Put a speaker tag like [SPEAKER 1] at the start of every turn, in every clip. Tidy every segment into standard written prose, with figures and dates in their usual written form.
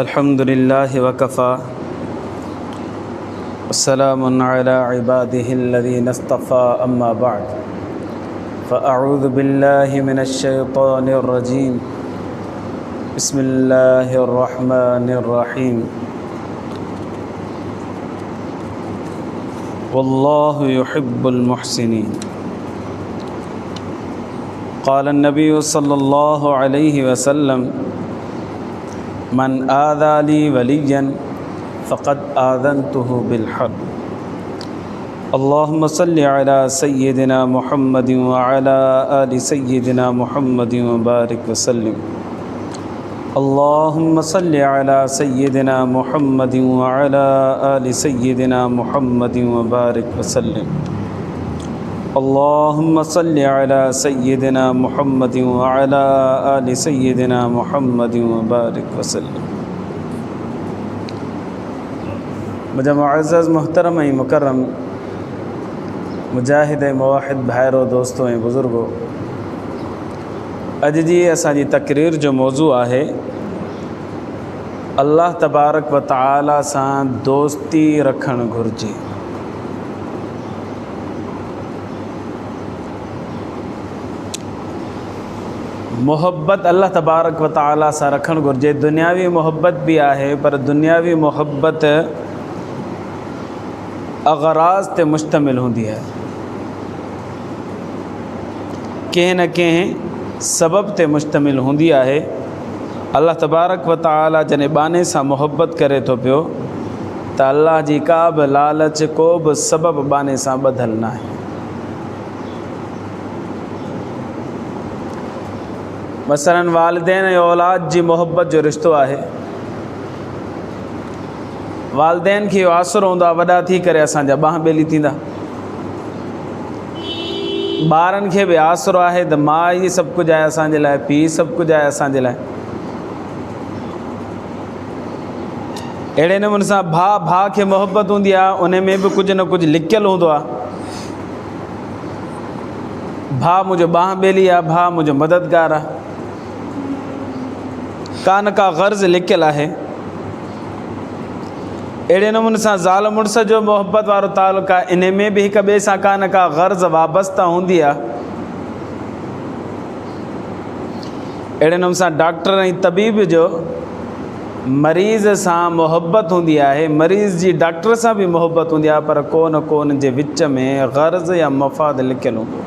[SPEAKER 1] अल्हम्दुलिल्लाहि वकफ़ा वस्सलामुन अला इबादिहिल्लज़ीना इस्तफ़ा अम्मा बअद फ़अऊज़ु बिल्लाहि मिनश्शैतानिर रजीम बिस्मिल्लाहिर रहमानिर रहीम वल्लाहु युहिब्बुल मुहसिनीन क़ाल अन्नबिय्यु सल्लल्लाहु अलैहि वसल्लम मन आज़ा ली वलिय्यन फ़क़द आज़नतुहु बिल हर्ब। अल्लाहुम्मा सल्लि अला सय्यिदिना मुहम्मदिन व अला आलि सय्यिदिना मुहम्मदिन व बारिक व सल्लिम। अल्लाहुम्मा सल्लि अला सय्यिदिना मुहम्मदिन व अला आलि सय्यिदिना मुहम्मदिन व बारिक व सल्लिम। अल्लाहुम्मा सल्लि अला सय्यिदिना मुहम्मदिन व अला आलि सय्यिदिना मुहम्मदिन व बारिक व सल्लिम। मुझे मुअज़्ज़ज़ मुहतरम ऐं मुकर्रम मुजाहिद मुवाहिद भाइरो दोस्तों ऐं बुज़ुर्गो, अॼु जी असांजी तक़रीर जो मौज़ू आहे अल्लाह तबारक व तआला सां दोस्ती रखणु घुरिजे। मोहब्बत अल्लाह तबारक व तआला सां रखणु घुरिजे। दुनियावी मोहब्बत भी आहे, पर दुनियावी मोहब्बत अग़राज़ ते मुश्तमिल हूंदी आहे, कंहिं न कंहिं सबब ते मुश्तमिल हूंदी आहे। अल्लाह तबारक व तआला जॾहिं बाने सां मोहब्बत करे थो पियो त अल्लाह जी का बि लालच, को बि सबब बाने सां ॿधल न आहे। मसलन वालिदैन ऐं औलाद जी मोहब्बत जो रिश्तो आहे। वालिदैन खे इहो आसरो हूंदो आहे वॾा थी करे असांजा ॿांह ॿेली थींदा। ॿारनि खे बि आसरो आहे त माउ ई सभु कुझु आहे असांजे लाइ, पीउ सभु कुझु आहे असांजे लाइ। अहिड़े नमूने सां भाउ खे मोहब्बत हूंदी आहे, उन में बि कुझु न कुझु लिकियलु हूंदो आहे। भाउ मुंहिंजो ॿांह ॿेली आहे, भाउ मुंहिंजो मददगार आहे, का न का ग़र्ज़ लिकियलु आहे। अहिड़े नमूने सां ज़ाल मुड़ुस जो मोहब्बत वारो तालुक़ु आहे, इन में बि हिक ॿिए सां का न का ग़र्ज़ वाबस्ता हूंदी आहे। अहिड़े नमूने सां डॉक्टर ऐं तबीब जो मरीज़ सां मोहब्बत हूंदी आहे, मरीज़ जी डॉक्टर सां बि मोहब्बत हूंदी आहे, पर को न को उन जे विच में ग़र्ज़ या मफ़ाद लिकियलु हूंदो।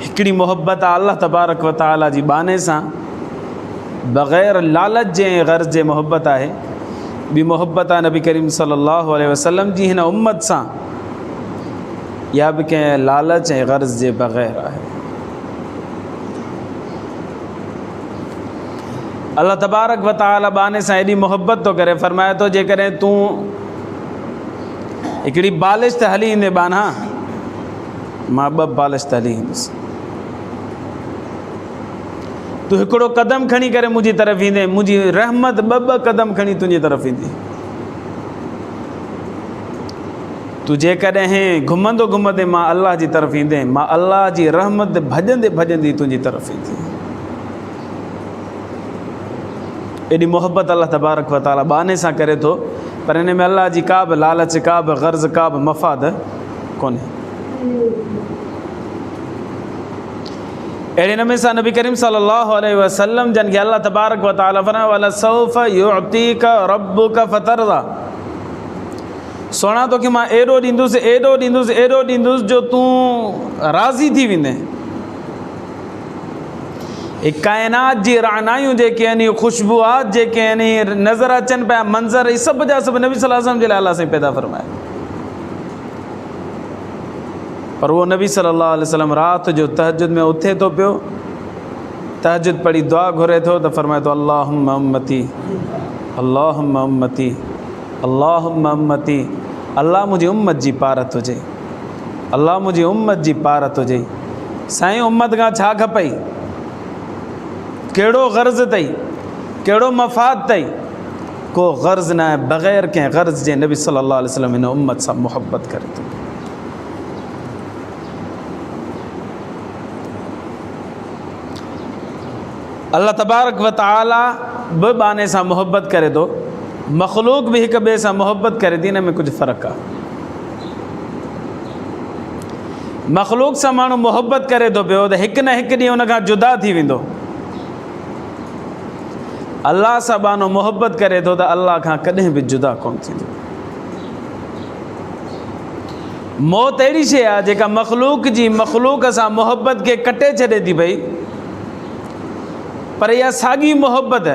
[SPEAKER 1] हिकिड़ी मोहब्बत आहे अल्लाह तबारक व तआला जी बाने सां, बग़ैर लालच जे ऐं ग़र्ज़ जे मोहब्बत आहे। ॿी मोहब्बत आहे नबी करीम सल्लल्लाहु अलैहि वसल्लम जी हिन उम्मत सां, या बि कंहिं लालच ऐं ग़र्ज़ जे बग़ैर आहे। अल्लाह तबारक व तआला बाने सां एॾी मोहब्बत थो करे, फ़रमाए थो जेकॾहिं तूं हिकिड़ी बालिश ते हली ईंदे बाना, मां ॿ बालिश ते हली ईंदुसि। तूं हिकिड़ो क़दम खणी करे मुंहिंजी तरफ़ ईंदे, मुंहिंजी रहमत ॿ क़दम खणी तुंहिंजी तरफ़ ईंदी। तूं जेकॾहिं घुमंदो घुमंदे मां अल्लाह जी तरफ़ ईंदे, मां अल्लाह जी रहमत भॼंदे भॼंदी तुंहिंजी तरफ़ ईंदी। एॾी मोहब्बत अल्लाह तबारक व तआला बाने सां करे थो, पर हिन में अल्लाह जी का बि लालच, का बि ग़र्ज़, का बि मफ़ाद कोन्हे। अहिड़े नमूने सां नबी करीम सल्लल्लाहु अलैहि वसल्लम जन खे अल्लाह तबारक व तआला फरमायो वलसौफ युअतीका रब्बुका फतरदा। सोना तोखे मां एॾो ॾींदुसि, एॾो ॾींदुसि, एॾो ॾींदुसि जो तूं राज़ी थी वेंदे। हिकु काइनात जी रानायूं जेके आहिनि, ख़ुशबूआत जेके आहिनि, नज़र अचनि पिया मंज़र, इहे सभु जा सभु नबी सल्लल्लाहु अलैहि वसल्लम जे लाइ अल्लाह साईं पैदा फ़रमाया। पर उहो नबी सल्लल्लाहु अलैहि वसल्लम राति जो तहज्जुद में उथे थो पियो, तहज्जुद पढ़ी दुआ घुरे थो त फ़रमाए थो अल्लाहुम्मा उम्मती, अल्लाहुम्मा उम्मती, अल्लाहुम्मा उम्मती। अल्लाह मुंहिंजी उम्मत जी पारत हुजे, अल्लाह मुंहिंजी उम्मत जी पारत हुजे। साईं उम्मत खां छा खपई, कहिड़ो ग़र्ज़ अथई, कहिड़ो मफ़ाद अथई? को ग़र्ज़ न आहे। बग़ैर कंहिं ग़र्ज़ जे नबी सल्लल्लाहु अलैहि वसल्लम हिन उम्मत सां मोहब्बत करे थो। अल्लाह तबारक व तआला बि बाने सां मोहब्बत करे थो, मख़लूक भी हिक ॿिए सां मोहब्बत करे थी, इन में कुझु फ़र्क़ु आहे। मख़लूक सां माण्हू मोहब्बत करे थो पियो त हिकु न हिकु ॾींहुं उन खां जुदा थी वेंदो। अल्लाह सां बानो मोहब्बत करे थो त अल्लाह खां कॾहिं बि जुदा कोन थींदो। मौत अहिड़ी शइ आहे जेका मख़लूक जी मख़लूक सां मोहब्बत खे कटे छॾे थी पई, पर इहा साॻी मोहब्बत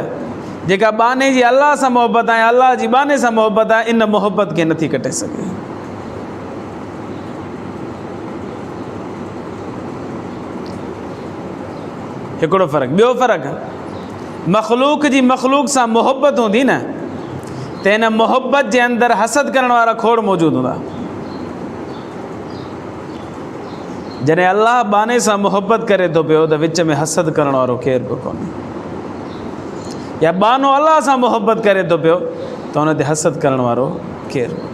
[SPEAKER 1] जेका बाने जी अल्लाह सां मोहब्बत आहे, अल्लाह जी बाने सां मोहब्बत आहे, इन मोहब्बत खे नथी कटे सघे। हिकिड़ो फ़र्क़ु। ॿियो फ़र्क़ु, मख़लूक जी मख़लूक सां मोहब्बत हूंदी न त हिन मोहब्बत जे अंदरि हसद करण वारा खोड़ मौजूदु हूंदा। जॾहिं अल्लाह बाने सां मोहब्बत करे थो पियो त विच में हसद करण वारो केरु बि कोन्हे, या बानो अल्लाह सां मोहब्बत करे थो पियो त हुन ते हसद करण वारो केरु बि।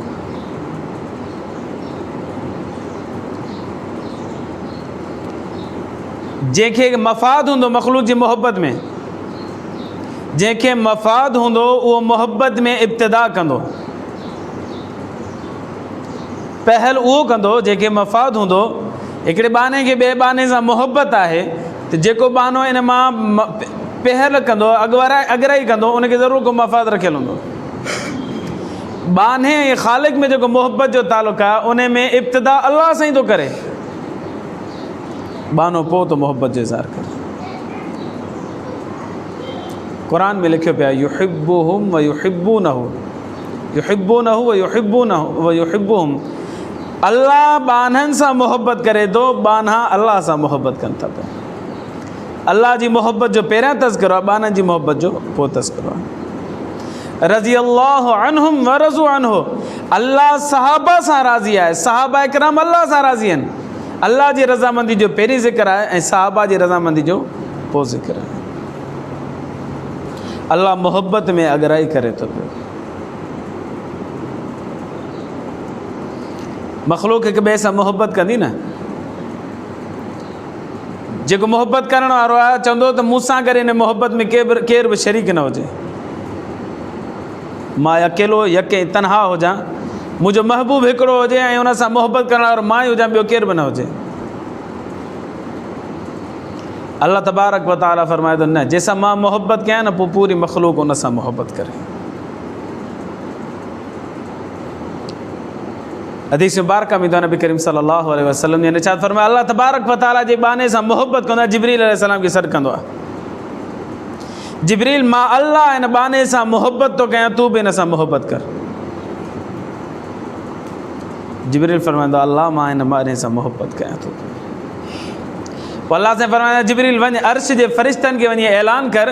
[SPEAKER 1] जंहिंखे मफ़ाद हूंदो मख़लूक जी मोहब्बत में, जंहिंखे मफ़ाद हूंदो उहो मोहब्बत में इब्तिदा कंदो, पहल उहो कंदो जंहिंखे मफ़ाद हूंदो। हिकिड़े बाने खे ॿिए बाने सां मोहब्बत आहे त जेको बानो इन मां पहल कंदो, अॻिराई कंदो, उनखे ज़रूरु को मफ़ाद रखियलु हूंदो। बाने ऐं ख़ालिक में जेको मोहब्बत जो तालुक़ु आहे उन में इब्तिदा अल्लाह सां ई थो करे, बानो पोइ तो मोहब्बत जो इज़हार करे। क़ुरान में लिखियो पिया युहिब्बुहुम व युहिब्बूनहु, युहिब्बूनहु व युहिब्बूनहु व युहिब्बुहुम। अल्लाह बाननि सां मोहब्बत करे थो, बाना अल्लाह सां मोहब्बत कनि था पिया। अल्लाह जी मोहब्बत जो पहिरियां तज़किरो आहे, बाननि जी मोहब्बत जो पोइ तज़किरो आहे। रज़ी अल्लाहु अन्हुम व रज़ू अन्हु, अल्लाह सहाबा सां राज़ी आहे, सहाबा इकराम अल्लाह सां राज़ी आहिनि। अल्लाह जी रज़ामंदी जो पहिरीं ज़िक्र आहे ऐं सहाबा जी रज़ामंदी जो पोइ ज़िक्र आहे। अल्लाह मोहब्बत में अॻिराई करे थो पियो। मख़लूक हिक ॿिए सां मोहब्बत कंदी न, जेको मोहब्बत करण वारो आहे चवंदो त मूंसां गॾु हिन मोहब्बत में केर बि शरीक न हुजे, मां अकेलो यके तनहा हुजां, मुंहिंजो महबूब हिकिड़ो हुजे ऐं हुन सां मोहब्बत करण वारो मां ई हुजां, ॿियो केर बि न हुजे। अल्लाह तबारक व तआला फरमाए थो न, जंहिंसां मां मोहब्बत कयां न पोइ पूरी मख़लूक हुन सां मोहब्बत करे। हदीस मुबारका में नबी करीम सल्लल्लाहु अलैहि वसल्लम ने इरशाद फरमाया, अल्लाह तबारक व तआला जे बाने सां मोहब्बत कंदो आहे, जिब्रील अलैहिस्सलाम खे सॾु कंदो आहे, जिब्रील मां अल्लाह हिन बाने सां मोहब्बत थो कयां, तूं बि हिन सां मोहब्बत कर। जिब्रील फरमाईंदो अल्लाह मां हिन बाने सां मोहब्बत कयां थो। पोइ अल्लाह सां फरमाईंदा जिब्रील वञ अर्श जे फ़रिश्तनि खे वञी ऐलान कर,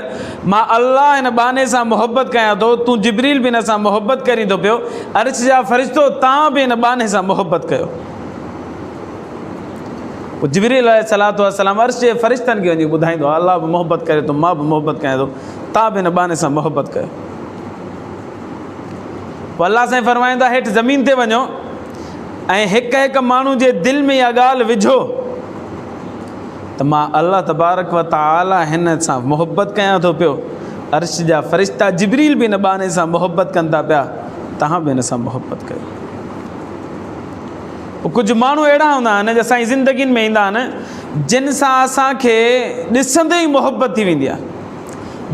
[SPEAKER 1] मां अल्लाह हिन बाने सां मोहब्बत कयां थो, तूं जिब्रील बि हिन सां मोहब्बत करी थो पियो, अर्श जा फ़रिश्तो तव्हां बि हिन बाने सां मोहब्बत कयो। पोइ जिब्रील अलैहिस्सलातु वस्सलाम अर्श जे फ़रिश्तनि खे वञी ॿुधाईंदो अल्लाह बि मोहब्बत करे थो, मां बि मोहब्बत कयां थो, तव्हां बि हिन बाने सां मोहब्बत कयो। पोइ अल्लाह सां फरमाईंदा हेठि ज़मीन ते वञो ऐं हिकु हिकु माण्हू जे दिलि में इहा ॻाल्हि विझो त मां अल्लाह तबारक व तआला हिन सां मोहब्बत कयां थो पियो, अर्श जा फ़रिश्ता जिब्रील बि हिन बाने सां मोहब्बत कनि था पिया, तव्हां बि हिन सां मोहब्बत कयो। कुझु माण्हू अहिड़ा हूंदा आहिनि जो असांजी ज़िंदगीनि में ईंदा आहिनि जिन सां असांखे ॾिसंदे ई मोहब्बत थी वेंदी आहे,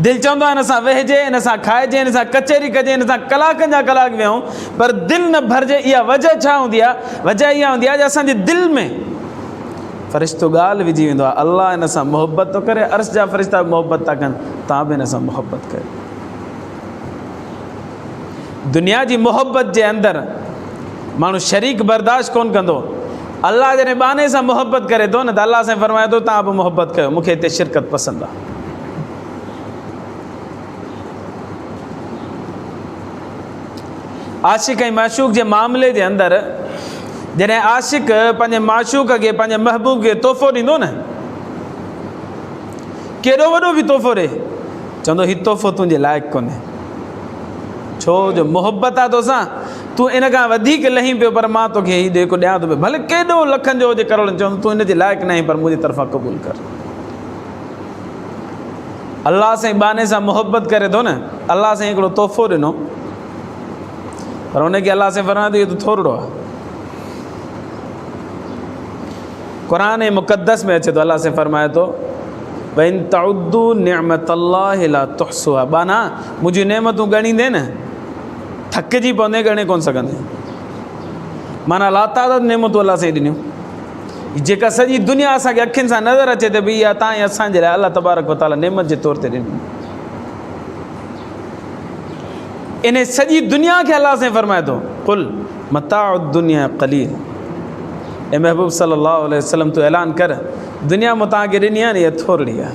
[SPEAKER 1] दिलि चवंदो आहे हिन सां वेहिजे, हिन सां खाइजे, हिन सां कचहरी कजे, हिन सां कलाकनि जा कलाक विहूं, पर दिलि न भरिजे। इहा वजह छा हूंदी आहे? वजह इहा हूंदी आहे जो असांजे दिलि में फ़रिश्तो ॻाल्हि विझी वेंदो आहे, अल्लाह हिन सां मोहब्बत थो करे, अर्श जा फ़रिश्ता मोहब्बत था कनि, तव्हां बि हिन सां मोहब्बत कयो। दुनिया जी मोहब्बत जे अंदरि माण्हू शरीक बर्दाश्त कोन कंदो, अल्लाह जॾहिं बाने सां मोहब्बत करे थो न त अल्लाह सां फरमाए थो तव्हां बि मोहब्बत कयो, मूंखे हिते शिरकत पसंदि आहे। आशिक़ ऐं माशूक़ जे मामले जे अंदरि जॾहिं आशिक़ पंहिंजे माशूक़ खे पंहिंजे महबूब खे तोहफ़ो ॾींदो न, केॾो वॾो बि तोहफ़ो ॾे, चवंदो हीउ तोहफ़ो तुंहिंजे लाइक़ु कोन्हे, छो जो मोहब्बत आहे तोसां, तूं इन खां वधीक लही पियो, पर मां तोखे हीउ जेको ॾियां थो पियो, भले केॾो लखनि जो हुजे करोड़नि, चवंदो तूं हिन जे लाइक़ु न आहीं, पर मुंहिंजी तरफ़ां क़बूल कर। अल्लाह से बाने सां मोहब्बत करे थो न, अल्लाह से हिकिड़ो तोहफ़ो ॾिनो, पर उनखे अल्लाह से फरमाए थो इहो त थोरो आहे। क़ुरान मुक़द्दस में अचे थो, अल्लाह से फरमाए थो वइन तउद्दू निअमतल्लाहि ला तुहसूहा, बाना मुंहिंजी नेमतूं ॻणींदे न थकिजी पवंदे, ॻणे कोन सघंदे। माना लातादाद नेमतूं अल्लाह से ॾिनियूं, जेका सॼी दुनिया असांखे अखियुनि सां नज़र अचे त भई इहा तव्हां असांजे लाइ अल्लाह तबारक व ताला नेमत जे तौर ते ॾिनी। इन सॼी दुनिया खे अल्लाह से फरमाए थो कुल मताउ दुनिया क़लील, ए महबूब सल्लल्लाहु अलैहि वसल्लम तूं ऐलान कर दुनिया मूं तव्हांखे ॾिनी आहे न इहा थोरी आहे।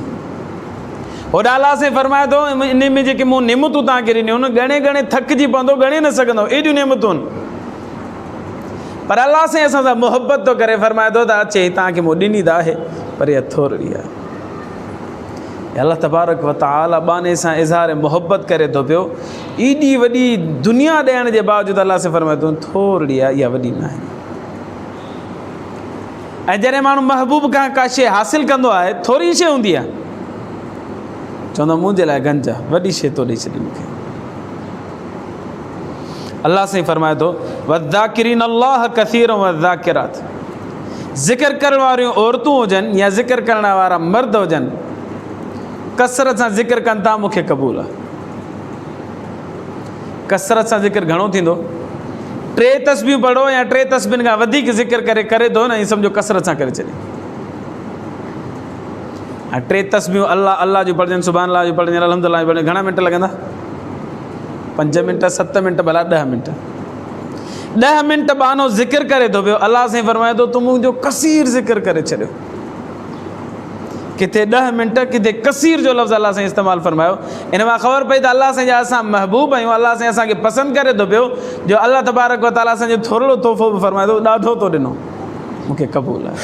[SPEAKER 1] होॾा अल्लाह से फरमाए थो इन में जेके मूं नेमतूं तव्हांखे ॾिनियूं न ॻणे ॻणे थकिजी पवंदो, ॻणे न सघंदो, एॾियूं नेमतूं आहिनि। पर अल्लाह से असां सां मोहब्बत थो करे, फरमाए थो त अचे तव्हांखे मूं ॾिनी त आहे पर इहा थोरी आहे। अल्लाह तबारक व तआला बाने सां इज़हार मोहब्बत करे थो पियो, एॾी वॾी दुनिया ॾियण जे बावजूदि अल्लाह से फरमाए थो थोरी आहे, इहा वॾी न आहे। ऐं जॾहिं माण्हू महबूब खां का शइ हासिलु कंदो आहे, थोरी शइ हूंदी आहे, चवंदो मुंहिंजे लाइ गंज आहे, वॾी शइ थो ॾेई छॾी मूंखे। अल्लाह साईं फरमाए थो वज़ाकिरीन अल्लाह कसीर वज़ाकिरात, ज़िक्र करण वारियूं औरतूं हुजनि या ज़िक्र करण वारा मर्द हुजनि, कसरत सां ज़िक्र कनि था मूंखे क़बूल आहे। कसरत सां ज़िक्र घणो थींदो, 3 तस्बीहूं पढ़ो या 3 तस्बीहनि खां वधीक ज़िक्र करे थो न, ईअं सम्झो कसरत सां करे छॾे। ऐं 3 तस्बीहूं अल्लाह अल्लाह जूं पढ़जनि, सुभान अल्लाह जूं पढ़जनि, अल्हम्दुलिल्लाह जूं पढ़जनि, घणा मिंट लॻंदा? 5 मिंट, 7 मिंट, भला 10 मिंट। 10 मिंट बानो ज़िक्र करे थो पियो, अल्लाह साईं फरमाए थो तूं मुंहिंजो कसीर ज़िक्र करे छॾियो। किथे 10 मिंट, किथे कसीर जो लफ़्ज़ अल्लाह साईं इस्तेमालु फरमायो। इन मां ख़बर पई त अल्लाह साईं जा असां महबूब आहियूं, अल्लाह साईं असांखे पसंदि करे थो पियो, जो अल्लाह तबारक व ताला असांजो थोरो तोहफ़ो बि फरमाए थो, ॾाढो थो ॾिनो, मूंखे क़बूल आहे।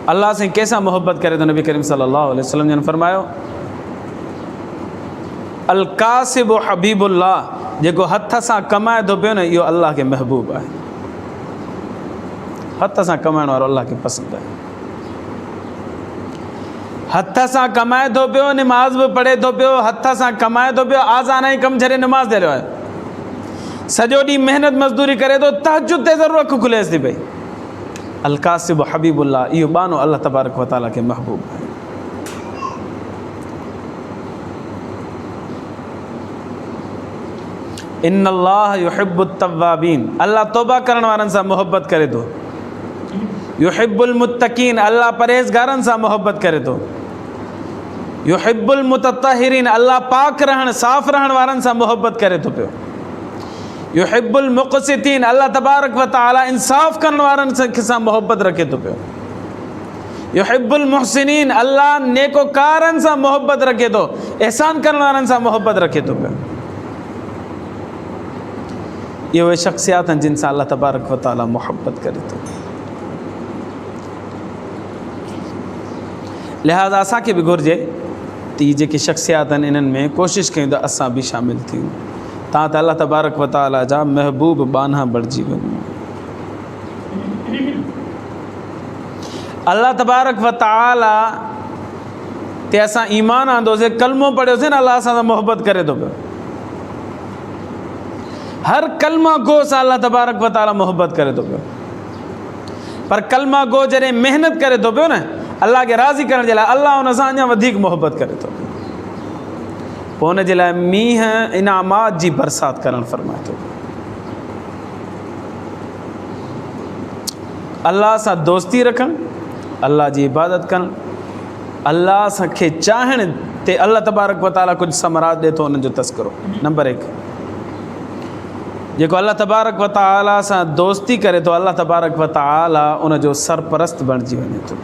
[SPEAKER 1] अल्लाह साईं कंहिंसां मोहब्बत करे थो, नबी करीम सल्लल्लाहु अलैहि वसल्लम जन फरमायो अल कासिब हबीबुल्लाह, जेको हथ सां कमाए थो पियो न इहो अल्लाह खे महबूब आहे। हथ सां कमाइण वारो अल्लाह खे पसंदि आहे। हथ सां कमाए थो पियो, निमाज़ बि पढ़े थो पियो, हथ सां कमाए थो पियो, आज़ाना ई कमु छॾे निमाज़ ते हलियो आहे, सॼो ॾींहुं महिनत मज़दूरी करे थो, तहजुद ते ज़रूरु अखि खुलेसि थी पई। अल कासिब हबीबुल्लाह, इहो बानो अल्लाह तबारक व ताला खे महबूब आहे। इन्नल्लाह युहिब्बुत तव्वाबीन, अल्लाह तौबा करण वारनि सां मोहब्बत करे थो। युहिब्बुल मुत्तकीन, अल्लाह परहेज़गारनि सां मोहब्बत करे थो। युहिब्बुल मुतत्तहिरीन, अल्लाह पाक रहण साफ़ रहण वारनि सां मोहब्बत करे थो पियो। युहिब्बुल मुक़सितीन, अल्लाह तबारक व तआला इंसाफ़ करण वारनि सां मोहब्बत रखे थो पियो। युहिब्बुल मुहसिनीन, अल्लाह नेकोकारनि सां मोहब्बत रखे थो, एहसान करण वारनि सां मोहब्बत रखे थो पियो। ये उहे शख़्सियात आहिनि जिन सां अल्लाह तबारक व तआला मोहब्बत करे थो। लिहाज़ा असांखे बि घुरिजे त इहे जेके शख़्सियात आहिनि इन्हनि में कोशिशि कयूं त असां बि शामिलु थियूं, तव्हां त अल्लाह तबारक व तआला जा महबूब बाना बणिजी वञो। अल्लाह तबारक व तआला ते असां ईमान आंदोसीं, कलमो पढ़ियोसीं न, अल्लाह सां मोहब्बत करे थो पियो। हर कलमा गो सां अल्लाह तबारक व तआला मोहब्बत करे थो पियो। पर कलमा गो जॾहिं महिनत करे थो पियो न अल्लाह खे राज़ी करण जे लाइ, अल्लाह हुन सां अञा वधीक मोहब्बत करे थो पियो। पोइ हुन जे लाइ मींहं इनामात जी बरसात करणु फरमाए थो। अल्लाह सां दोस्ती रखणु, अल्लाह जी इबादत करणु, अल्लाह खे चाहण ते अल्लाह तबारक व तआला कुझु समरात ॾिए थो, हुननि जो तस्करो। नंबर 1, जेको अल्लाह तबारक व तआला सां दोस्ती करे थो, अल्लाह तबारक व तआला उनजो सरपरस्त बणिजी वञे थो।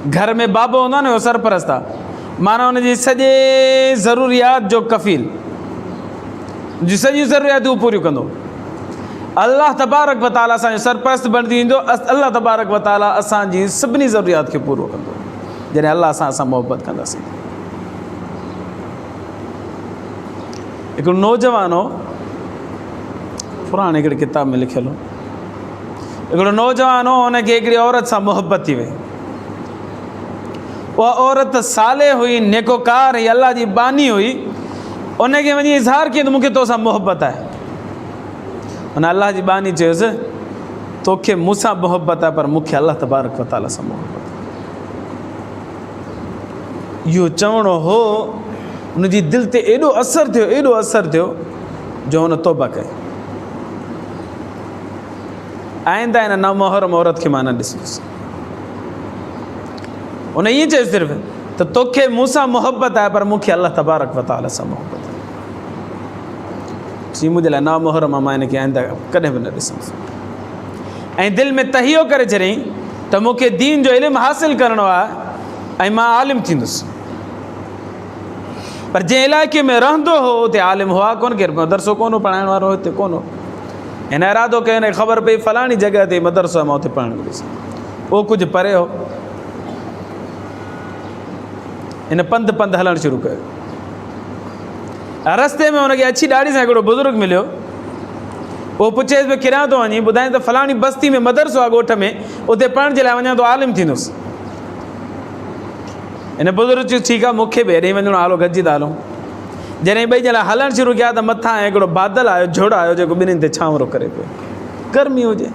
[SPEAKER 1] घर में बाबो हूंदो आहे न, उहो सरपरस्त आहे, माना हुनजी सॼे ज़रूरियात जो कफ़ील, जी सॼियूं ज़रूरियातूं पूरियूं कंदो। अल्लाह तबारक व तआला असांजो सरपरस्त बणिजी वेंदो। अल्लाह तबारक व तआला असांजी सभिनी ज़रूरियात खे पूरो कंदो जॾहिं अल्लाह सां असां मोहब्बत कंदासीं। हिकिड़ो नौजवान हो, पुराणे हिकिड़ी किताब में लिखियलु हो, हिकिड़ो नौजवान हो, हुनखे हिकिड़ी औरत सां मुहबत थी वई। उहा औरत साले हुई, नेकोकार हुई, अल्लाह जी बानी हुई। उनखे वञी इज़हार कयो त मूंखे तोसां मुहबत आहे। हुन अल्लाह जी बानी चयोसि तोखे मूंसां मुहबत आहे, पर मूंखे अल्लाह तबारक व तआला सां मुहबत आहे। इहो चवणो हो, हुनजी दिलि ते एॾो असरु थियो, एॾो असरु थियो जो हुन तौबा कई। आईंदा हिन नामुहरम औरत खे मां न ॾिसंदुसि। हुन ईअं चयो सिर्फ़ु त तोखे मूंसां मुहबत आहे, पर मूंखे अल्लाह तबारक व तआला सां मुहबत आहे। जी मुंहिंजे लाइ नामुहरम आहे, मां हिनखे आईंदा कॾहिं बि न ॾिसंदुसि। ऐं दिलि में तहियो करे छॾियईं त मूंखे दीन जो इल्मु हासिलु करिणो आहे ऐं मां आलिम थींदुसि। पर जंहिं इलाइक़े में रहंदो हो उते आलिम हुआ कोन, केरु मदरसो कोन पढ़ाइण वारो हिते कोन हो। हिन इरादो कयो, हिन ख़बर पई फलाणी जॻह ते मदरसो आहे, मां उते पढ़णु वियुसि। उहो कुझु परे हो, हिन पंधु हलणु शुरू कयो। रस्ते में हुनखे अछी ॾाढ़ी सां हिकिड़ो बुज़ुर्ग मिलियो। उहो पुछेसि पियो किरां थो वञी, ॿुधाए त फलाणी बस्ती में मदरसो आहे ॻोठ में, उते पढ़ण जे लाइ वञा थो, आलिम थींदुसि। हिन बुज़ुर्ग चयो ठीकु आहे, मूंखे बि हेॾे वञिणो, हलो गॾिजी था हलूं। जॾहिं ॿई ॼणा हलणु शुरू कया त मथां हिकिड़ो बादल आयो, झुड़ आयो, जेको ॿिन्हिनि ते छांवरो करे पियो, गर्मी हुजे।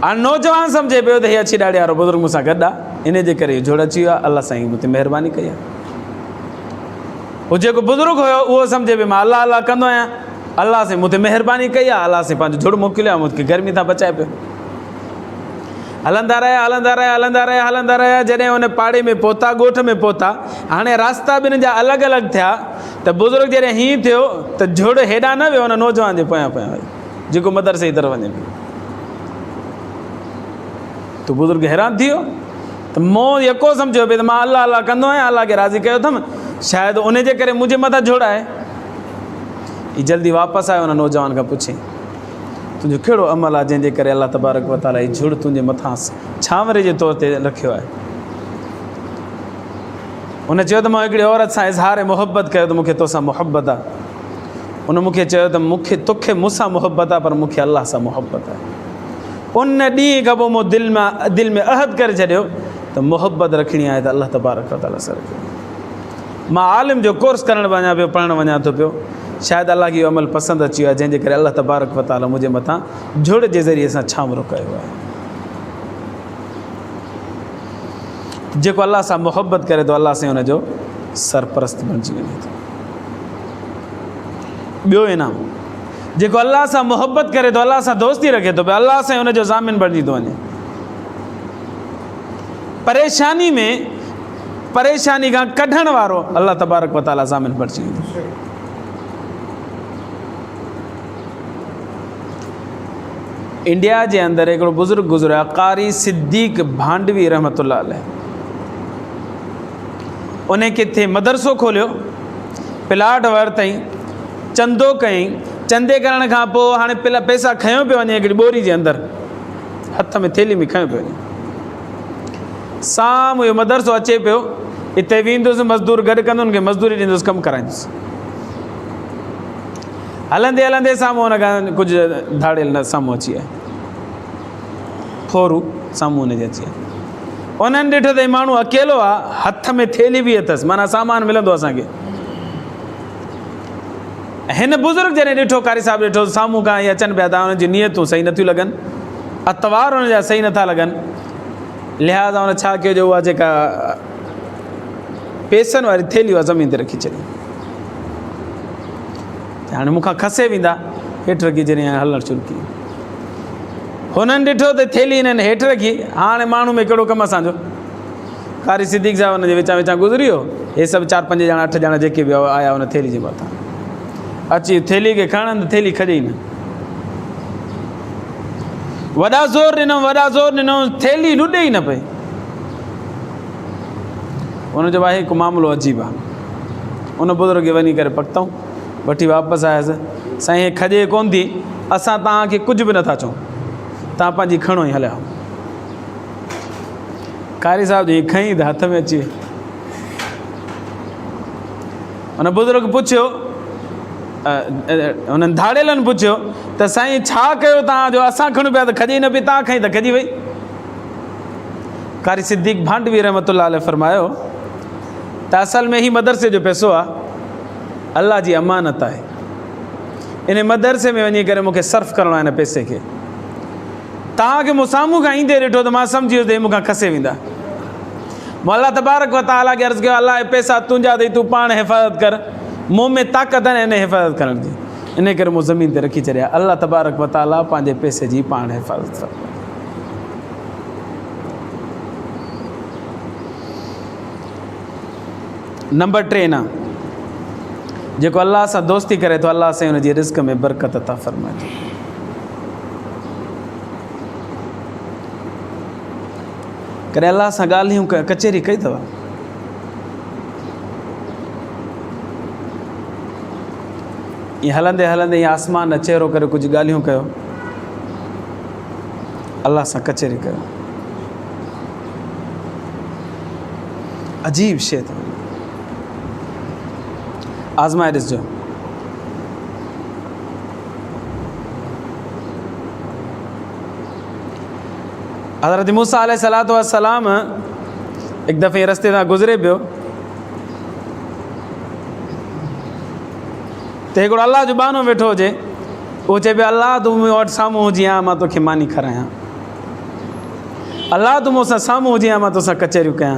[SPEAKER 1] हाणे नौजवान सम्झे पियो त हीअ अछी ॾाढ़ी वारो बुज़ुर्ग मूंसां गॾु आहे, इन जे करे इहो झुड़ अची वियो आहे। अल्लाह साईं मूं ते महिरबानी कई आहे। उहो जेको बुज़ुर्ग हुयो उहो सम्झे पियो मां अल्लाह अल्लाह कंदो आहियां, अल्लाह साईं मूं ते महिरबानी कई आहे, अल्लाह साईं पंहिंजो झुड़ मोकिलियो आहे, मूंखे गर्मी तां बचाए पियो। हलंदा रहिया जॾहिं हुन पाड़े में पहुता, ॻोठ में पहुता। हाणे रास्ता ॿिनि जा अलॻि अलॻि थिया त बुज़ुर्ग जॾहिं हीअं थियो त झुड़ हेॾां न वियो, हुन नौजवान जे पोयां वई, जेको मदरसे जी तरफ़ वञे पियो। त बुज़ुर्ग हैरान थी वियो त मूं यको सम्झो पियो त मां अल्लाह अल्लाह कंदो आहियां, अल्लाह खे राज़ी कयो अथमि, शायदि उन जे करे मुंहिंजे मथां झुड़ आहे। हीअ जल्दी वापसि आयो, हुन नौजवान खां पुछे तुंहिंजो कहिड़ो अमल आहे जंहिंजे करे अल्लाह तबारक व तआला हीअ झुड़ तुंहिंजे मथां छांवरे जे तौर ते रखियो आहे। हुन चयो त मां हिकिड़ी औरत सां इज़हार मुहबत कयो त मूंखे तोसां मुहबत आहे। हुन मूंखे चयो त मूंखे तोखे मूंसां मुहबत आहे, पर मूंखे अल्लाह सां मुहबत आहे। उन ॾींहं खां पोइ मूं दिलि में अहद करे छॾियो त मुहबत रखणी आहे त अल्लाह तबारक व तआला सां रखियो। मां आलिम जो कोर्स करणु वञा पियो, पढ़णु वञा थो पियो, शायदि अल्लाह खे इहो अमल पसंदि अची वियो आहे, जंहिंजे करे अल्लाह तबारक व तआला मुंहिंजे मथां झुड़ जे ज़रिए सां छांवरो कयो आहे। जेको अल्लाह सां मुहबत करे थो, अल्लाह सां हुनजो सरपरस्त बणिजी वञे थो। ॿियो इनाम, जेको अल्लाह सां मुहबत करे थो, अल्लाह सां दोस्ती रखे थो पियो, अल्लाह सां हुनजो ज़ामिन बणिजी थो वञे। परेशानी में परेशानी खां कढण वारो अल्लाह तबारक व तआला ज़ामिन बणिजी वेंदो। इंडिया जे अंदरि हिकिड़ो बुज़ुर्ग गुज़रियो आहे, कारी सिद्दीक भांडवी रहमतुल्लाह अलैह। उन किथे मदरसो खोलियो, प्लाट वरितईं, चंदो कयईं। चंदे करण खां पोइ हाणे पैसा खयों पियो वञे हिकिड़ी ॿोरी जे अंदरि, हथ में थेली में खयों पियो वञे। साम्हूं इहो मदरसो अचे पियो, हिते वेंदुसि, मज़दूर गॾु कंदुसि, हुनखे मज़दूरी ॾींदुसि, कमु कराईंदुसि। हलंदे हलंदे साम्हूं हुन खां कुझु धाड़ियल न साम्हूं अची विया, फोरू साम्हूं हुनजे अची विया। उन्हनि ॾिठो त माण्हू अकेलो आहे, हथ में थेली बि अथसि, माना सामान मिलंदो असांखे। हिन बुज़ुर्ग जॾहिं ॾिठो, कारी साहिबु ॾिठो, साम्हूं खां इहे अचनि पिया था, हुनजी नियतूं सही नथियूं लॻनि, अतवार हुनजा सही नथा लॻनि। लिहाज़ा हुन छा कयो, जो उहा जेका पैसनि वारी थेली उहा ज़मीन ते रखी छॾी। हाणे मूंखां खसे वेंदा, हेठि रखी जॾहिं हलणु शुरू कई। हुननि ॾिठो त थेली हिननि हेठि रखी। हाणे माण्हू में कहिड़ो कमु असांजो। कारी सिद्दीक़ साहिबु हुनजे विचां विचां गुज़री वियो। हे सभु 4-5 ॼणा 8 ॼणा जेके बि आया हुन थेली जे मथां अची थेली खे खणनि, थेली खॼे ई न। वॾा ज़ोर ॾिनऊं, थेली लुॾे ई न पई। हुनजो भाई हिकु मामिलो अजीब आहे। उन बुज़ुर्ग खे वञी करे पकताऊं, वठी वापसि आयसि। साईं हे खॼे कोन थी, असां तव्हांखे कुझु बि नथा चऊं, तव्हां पंहिंजी खणो ई हलिया। कारी साहिब जी खईं त हथ में अची वई। हुन बुज़ुर्ग पुछियो उन्हनि धाड़ेलनि पुछियो त साईं छा कयो तव्हां जो असां खणूं पिया त खॼी न पई, तव्हां खई त खॼी वई। कारी सिद्दीक़ भांडवी रहमतुल्लाह अलैह फरमायो त असल में ही मदरसे जो पैसो आहे, अल्लाह जी अमानत आहे। इन मदरसे में वञी करे मूंखे सर्फ करिणो आहे हिन पैसे खे। तव्हांखे मूं साम्हूं खां ईंदे ॾिठो त मां सम्झी वियुसि त हे मूंखां खसे वेंदा। मूं अल्लाह तबारक व तआला खे अर्ज़ु कयो, अल्लाह हे पैसा तुंहिंजा अथई, तूं पाण हिफ़ाज़त कर, मूं में ताक़त आहे हिन हिफ़ाज़त करण जी। इन करे मूं ज़मीन ते रखी छॾिया। अल्लाह तबारक व तआला पंहिंजे पैसे जी पाण हिफ़ाज़त कर। नंबर 3 ना, जेको अल्लाह सां दोस्ती करे थो, अल्लाह सां हुनजी रिज़्क़ में बरकत अता फ़रमाए थो। कॾहिं अल्लाह सां ॻाल्हियूं कचेरी कई अथव? ईअं हलंदे हलंदे ईअं आसमान चहिरो करे कुझु ॻाल्हियूं कयो, अल्लाह सां कचेरी कयो, अजीब शइ अथव। आज़माए ॾिसजो। हज़रत मूसा अलैहिस्सलातु वस्सलाम हिकु दफ़े रस्ते तां गुज़रे पियो त हिकिड़ो अल्लाह जो बहानो वेठो हुजे, उहो चए पियो अल्लाह तूं मूं वटि साम्हूं हुजी आ, मां तोखे मानी खारायां। अल्लाह तूं मूंसां साम्हूं हुजी आ, मां तोसां कचहरियूं कयां।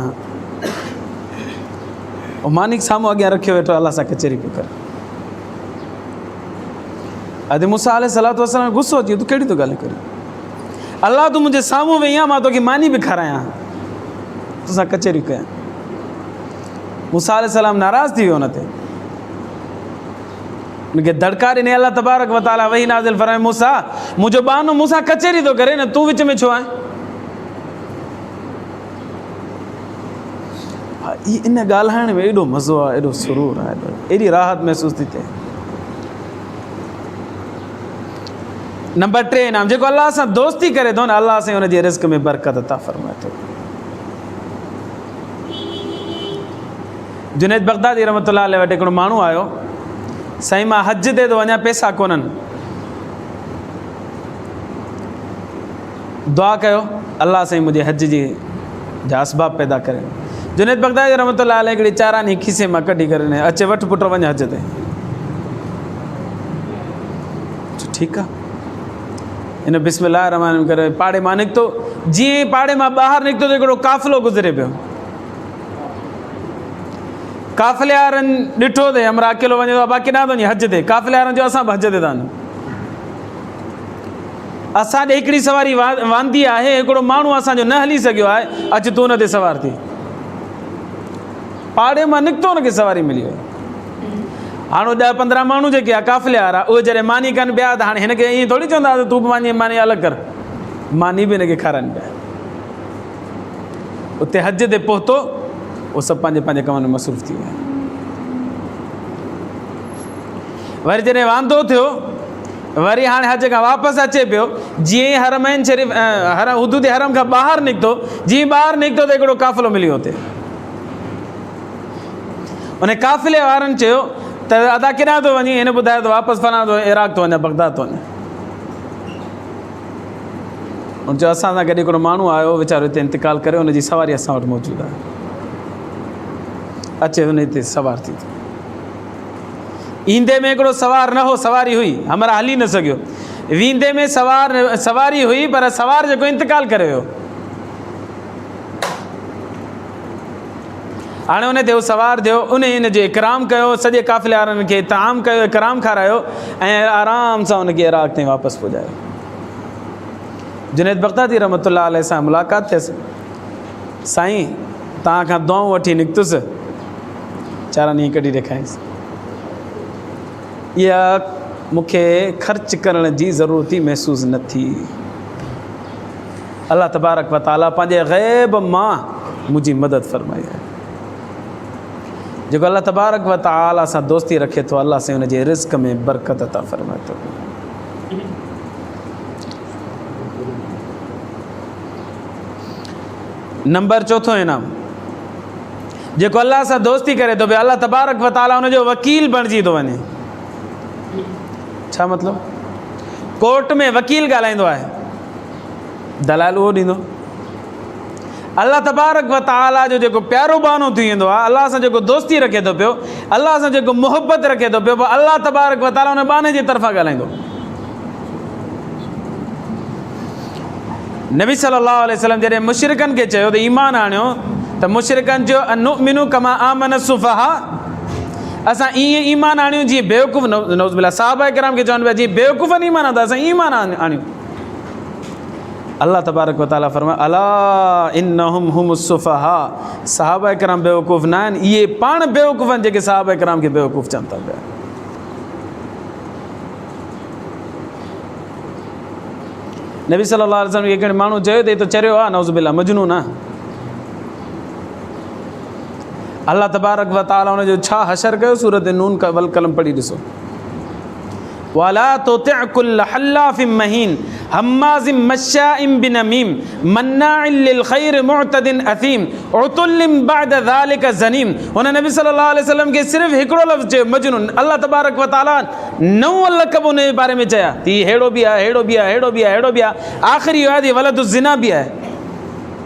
[SPEAKER 1] उहो मानी साम्हूं अॻियां रखियो वेठो, अल्लाह सां कचहरी पियो करे। अॼु मूसा अलैहिस्सलातु वस्सलाम गुस्सो अची वियो, तूं कहिड़ी थो ॻाल्हि करी? अल्लाह तूं मुंहिंजे साम्हूं वेही आहे, मां तोखे मानी बि खारायां, तोसां कचहरियूं कयां। मूसा अलैहिस्सलाम नाराज़ थी वियो हुन ते, उनखे दड़का ॾिनी। अल्लाह तबारक व तआला वही नाज़िल फरमाए, मूसा मुंहिंजो बहानो मूसा कचहरी थो करे न, तूं विच में छो आहे? इन ॻाल्हाइण में एॾो मज़ो आहे, एॾो सुरूर आहे, एॾी राहत महसूस थी थिए। नंबर 3 इनाम, जेको अल्लाह सां दोस्ती करे थो न, अल्लाह सां हुनजे रिज़्क़ में बरकत अता फ़रमाए थो। जुनैद बग़दादी रहमतुल्लाह अलैह वटि हिकिड़ो माण्हू आयो, साईं मां हज ते थो वञा, पैसा कोन्हनि, दुआ कयो अल्लाह साईं मुंहिंजे हज जी जा असबाब पैदा करे। जुनैद बग़दादी रहमतुल्लाह अलैह हिकिड़ी चारानी खीसे मां कढी करे ने अचे, वठि पुटु वञ हज ते। ठीकु आहे, हिन बिस्मिल्लाह रहमान करे पाड़े मां निकितो। जीअं पाड़े मां ॿाहिरि निकितो त हिकिड़ो काफ़िलो गुज़रे पियो। काफ़िले वारनि ॾिठो त हमरा अकेलो वञे थो, बाक़ी न थो वञे हज ते। काफ़िले वारनि जो असां बि हज ते था वञूं। असां ॾे हिकिड़ी सवारी वांदी आहे, हिकिड़ो माण्हू असांजो न हली सघियो आहे, अचु तूं हुन ते सवार थी। पाड़े मां निकितो, हुनखे सवारी मिली वई। हाणे 10-15 माण्हू जेके आहे काफ़िले वारा, उहे जॾहिं मानी कनि पिया त हाणे हिनखे ईअं थोरी चवंदा त तूं बि मानी अलॻि कर, मानी बि हिनखे खाराइनि पिया। उते हज ते पहुतो, उहो सभु पंहिंजे पंहिंजे कमनि में मसरूफ़ थी विया। वरी जॾहिं वांदो थियो, वरी हाणे हज खां वापसि अचे पियो। जीअं ई हरमैन शरीफ़ हुदूद हरम खां ॿाहिरि निकितो, जीअं ॿाहिरि निकितो त हिकिड़ो काफ़िलो मिली वियो हुते। उन काफ़िले वारनि चयो त अदा केॾांहुं थो वञी? हिन ॿुधायो त वापसि फलां थो इराक़ थो वञा, बगदाद थो वञा। उन चयो असां सां गॾु हिकिड़ो माण्हू आयो, वीचारो हिते इंतिकाल करे, हुनजी सवारी असां वटि मौजूदु आहे, अचे हुन हिते सवार थी। ईंदे में हिकिड़ो सवार न हो, सवारी हुई, हमरा हली न सघियो। वेंदे में सवारी हुई, पर सवार जेको इंतिकाल करे वियो। हाणे उन ते उहो सवार थियो, उन हिन जो इकराम कयो, सॼे काफ़िले वारनि खे ताम कयो, इकराम खारायो ऐं आराम सां हुनखे इराक़ ताईं वापसि पहुचायो। जुनैद बग़दादी रहमतुल्लाह अलैह सां मुलाक़ात थियसि। साईं तव्हां खां दुआऊं वठी निकितुसि, चारानी कढी ॾेखारियसि। इहा मूंखे ख़र्च करण जी ज़रूरत ई महसूसु न थी। अल्लाह तबारक व तआला पंहिंजे ग़ैब मां मुंहिंजी मदद फ़रमाई आहे। जेको अल्लाह तबारक व तआला सां दोस्ती रखे थो, अल्लाह सां हुनजे रिज़्क़ में बरकत अता फ़रमाए थो। नंबर 4 इनाम, जेको अल्लाह सां दोस्ती करे थो पियो, अल्लाह तबारक व तआला हुनजो वकील बणिजी थो वञे। छा मतिलबु? कोर्ट में वकील ॻाल्हाईंदो आहे, दलाल उहो ॾींदो। अल्लाह तबारक व तआला जो जेको प्यारो बानो थी वेंदो आहे, अल्लाह सां जेको दोस्ती रखे थो पियो, अल्लाह सां जेको मुहबत रखे थो पियो, पोइ अल्लाह तबारक व तआला उन बाने जे तरफ़ां ॻाल्हाईंदो। नबी सल्लल्लाहु अलैहि वसल्लम जॾहिं मुशरिकनि खे चयो त ईमान आणियो, त मुशरिकनि चयो अनुमिनु कमा आमन सुफ़हा, असां ईअं ईमान आणियूं जीअं बेवकूफ़, नऊज़ बिल्लाह सहाबा किराम खे चवनि पिया जीअं बेवकूफ़नि ईमान आणंदा, असां ईमान आणियूं। अल्लाह तबारक व तआला फरमाए अला इन्नहुम हुमुस सुफ़हा, सहाबा किराम बेवकूफ़ न आहिनि, इहे पाण बेवकूफ़ आहिनि जेके सहाबा किराम खे बेवकूफ़ चवनि था पिया। नबी सल्लल्लाहु अलैहि वसल्लम खे हिकिड़े माण्हू चयो त तो चरियो आहे, नऊज़ बिल्लाह मजनून आहे। अल्लाह तबारक व तआला हुनजो छा हशर कयो, सूरत नून का वल कलम पढ़ी ॾिसो। वला तुतिअ कुल्ल हल्लाफिम महीन हम्माज़िम मश्शाइम बिनमीम मन्नाइल लिल ख़ैर मुअतदिन असीम उतुल्लिम बअद ज़ालिका ज़नीम। हुन नबी सल्लल्लाहु अलैहि वसल्लम खे सिर्फ़ु हिकिड़ो लफ़्ज़ चयो मजनून। अल्लाह तबारक व तआला 9 लक़ब उन जे बारे में चया त हेड़ो बि आहे, हेड़ो बि आहे, हेड़ो बि आहे, हेड़ो बि आहे, आख़िरी आहे वलदु ज़िना बि आहे।